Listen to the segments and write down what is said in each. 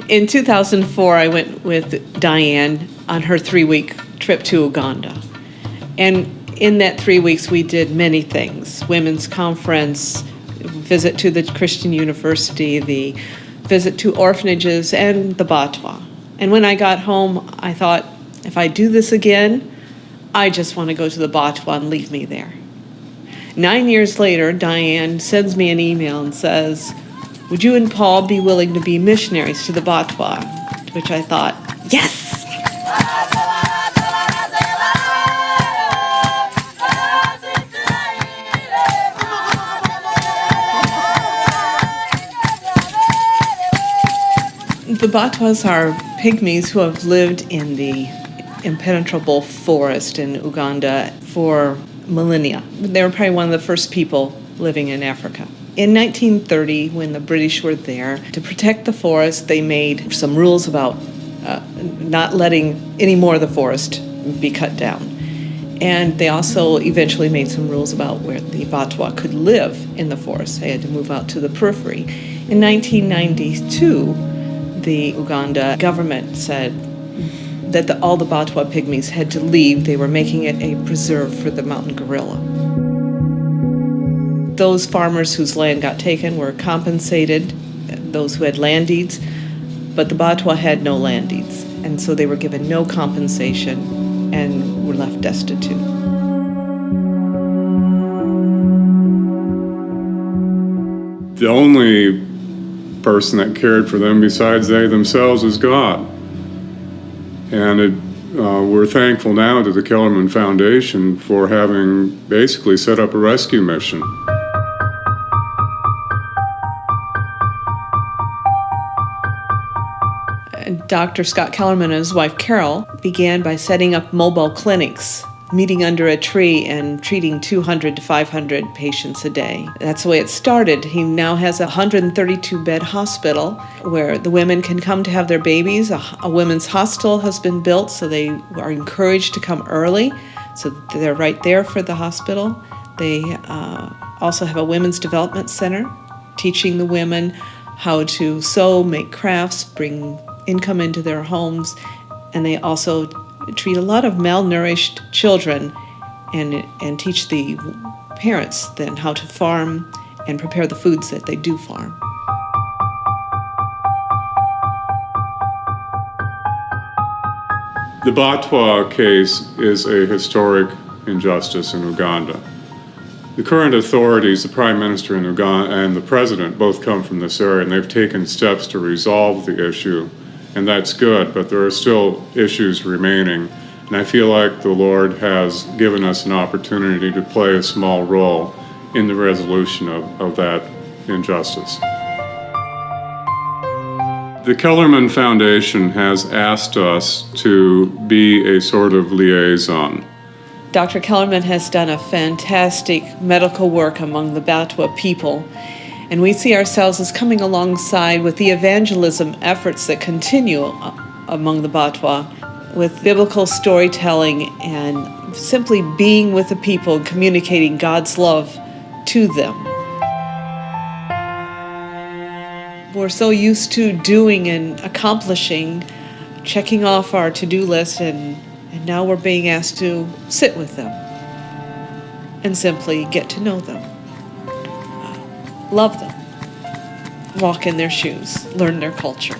In 2004, I went with Diane on her 3-week trip to Uganda. And in that 3 weeks, we did many things. Women's conference, visit to the Christian University, the visit to orphanages, and the Batwa. And when I got home, I thought, if I do this again, I just want to go to the Batwa and leave me there. 9 years later, Diane sends me an email and says, would you and Paul be willing to be missionaries to the Batwa? To which I thought, yes! The Batwas are pygmies who have lived in the impenetrable forest in Uganda for millennia. They were probably one of the first people living in Africa. In 1930, when the British were there, to protect the forest, they made some rules about not letting any more of the forest be cut down. And they also eventually made some rules about where the Batwa could live in the forest. They had to move out to the periphery. In 1992, the Uganda government said that all the Batwa pygmies had to leave. They were making it a preserve for the mountain gorilla. Those farmers whose land got taken were compensated, those who had land deeds, but the Batwa had no land deeds, and so they were given no compensation and were left destitute. The only person that cared for them besides they themselves is God. And we're thankful now to the Kellermann Foundation for having basically set up a rescue mission. Dr. Scott Kellermann and his wife Carol began by setting up mobile clinics, meeting under a tree and treating 200 to 500 patients a day. That's the way it started. He now has a 132-bed hospital where the women can come to have their babies. A women's hostel has been built, so they are encouraged to come early, so they're right there for the hospital. They also have a women's development center, teaching the women how to sew, make crafts, bring income into their homes, and they also treat a lot of malnourished children and teach the parents then how to farm and prepare the foods that they do farm. The Batwa case is a historic injustice in Uganda. The current authorities, the Prime Minister in Uganda and the President, both come from this area, and they've taken steps to resolve the issue. And that's good, but there are still issues remaining. And I feel like the Lord has given us an opportunity to play a small role in the resolution of that injustice. The Kellermann Foundation has asked us to be a sort of liaison. Dr. Kellermann has done a fantastic medical work among the Batwa people. And we see ourselves as coming alongside with the evangelism efforts that continue among the Batwa, with biblical storytelling and simply being with the people and communicating God's love to them. We're so used to doing and accomplishing, checking off our to-do list, and now we're being asked to sit with them and simply get to know them. Love them, walk in their shoes, learn their culture.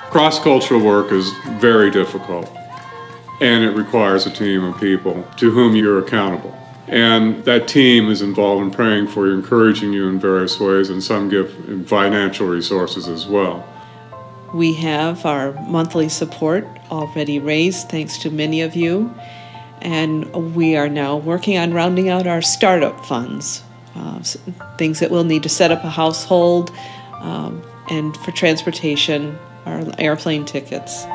Cross-cultural work is very difficult, and it requires a team of people to whom you're accountable. And that team is involved in praying for you, encouraging you in various ways, and some give financial resources as well. We have our monthly support already raised, thanks to many of you. And we are now working on rounding out our startup funds, things that we'll need to set up a household, and for transportation, our airplane tickets.